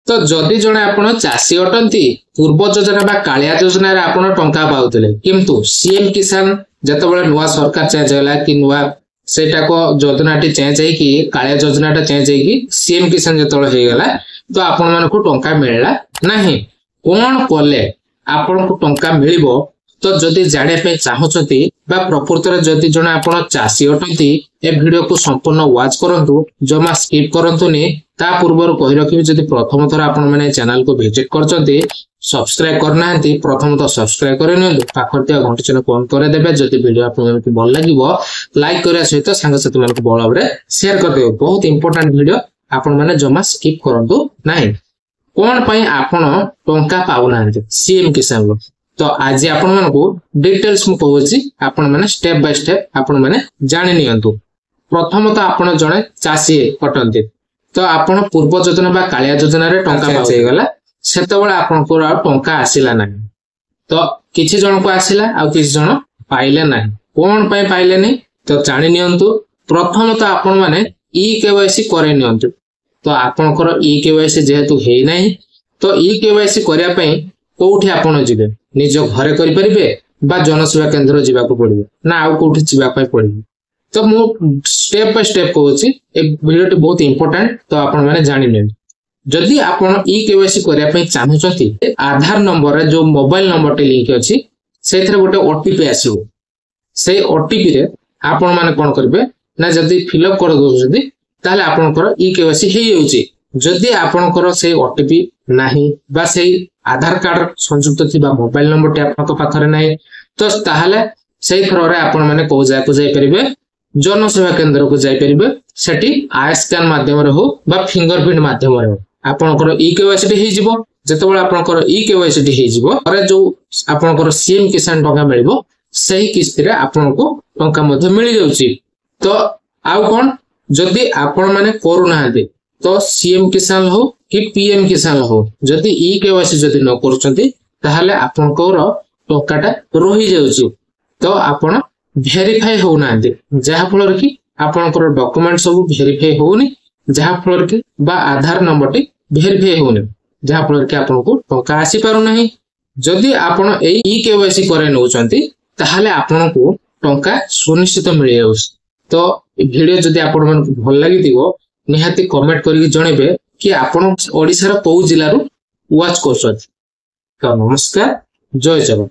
तो जदि जणे आपण चासी अटंती पूर्व योजना बा कालिया योजना रे आपण टंका पाउतले किंतु सीएम किसान जतबेले नुवा सरकार चेंज होला कि नुवा सेटा को योजनाटी चेंज है कि कालिया योजनाटा चेंज है कि सीएम किसान जतबेले हे गला तो आपण मन को टंका मिलला नाही कोन कोले आपण को टंका मिलिबो तो जदि जाने पे चाहछती बा प्रकृत रे जदि जणे आपण चासी अटंती ए वीडियो को संपूर्ण वाच करंतु जमा स्किप करंतुनी ता पूर्वर कहि रखिबे जदि प्रथम थर आपण माने चैनल को विजिट करचंती सब्सक्राइब करनाहंती प्रथम तो सब्सक्राइब करे न पाखरतिया घंटी चिन्ह ऑन करे देबे जदि वीडियो आपन को भल लागिवो लाइक करिया सहित सांग साथी मन को बळाबरे शेयर कर देबो बहुत इंपोर्टेंट वीडियो आपण माने जमा स्किप करंतु नाही कोन पई आपण टंका पाउनाहंती सीएम किसान लो तो आज आपण मन को डिटेल्स मु कहूची आपण माने स्टेप बाय स्टेप आपण माने जानि नियंतु प्रथम तो आपण जणे चासी पटंती तो आपण पूर्व योजना बा कालिया योजना रे टंका पाउचे गला सेतबेला आपण को टंका आसिला नाही तो किछि जण को आसिला आ किछि जण पाइले नाही कोन पय पाइले नै तो जानि नियंतु प्रथम तो आपण माने ई केवाईसी करे नियंतु तो आपण को ई केवाईसी जेहेतु हे नाही तो ई केवाईसी करिया पय कोठी आपण जिबे निज घरे करि परिबे बा जनसेवा केंद्र जीवा को पड़िबे ना आ कोठी जीवा पय पड़िबे तो मु स्टेप बाय स्टेप कहूची ए वीडियो टी बहुत इंपोर्टेंट तो आपण माने जानि नै जदि आपण ई केवाईसी करिया पय चाहछथि आधार नंबर रे जो मोबाइल नंबर टे लिंक अछि सेथरे गोटे ओटीपी आसीबो से ओटीपी रे आपण माने कोन करबे ना जदि फिल अप कर दोछथि ताले आपनकर ई केवाईसी हे होउची जदि आपनकर से ओटीपी नाही बा से आधार कार्ड संयुक्त थिबा मोबाइल नंबर टे आपनक पाखरे नाही तो ताहाले सेही थरो रे आपण माने को जाय परिबे जनसेवा केंद्र को जाय परिबे सेठी आई स्कैन माध्यम रे हो बा फिंगरप्रिंट माध्यम रे हो आपनकर ई केवाईसी हे जिवो जतबेला आपनकर ई केवाईसी हे जिवो अरे जो आपनकर सीएम किसान टंका मिलिबो सेही किस्ती रे आपनको टंका मध्ये मिलि जाउची तो आउ कोन जदि आपण माने करू नाहंती तो सीएम किसान हो कि पीएम किसान हो जदि ई केवाईसी जदि न करचंती ताहाले आपनकर टंकाटा रहि जाउची तो आपण वेरीफाई हो नाहंती जहा फल कि आपनकर डॉक्यूमेंट सब वेरीफाई होउनी जहा फल कि बा आधार नंबर टी वेरीफाई होउनी जहा फल कि आपनको टंका आसी पारु नाही जदि आपण ए ई केवाईसी करे नउचंती ताहाले आपनको टंका सुनिश्चित मिलि जाउछ तो वीडियो जदि आपण मन भल लागि दिगो निहाती कमेंट करिक जणेबे कि आपण ओडिसा रो को जिल्ला रो वाच करछत। नमस्कार जय जवान।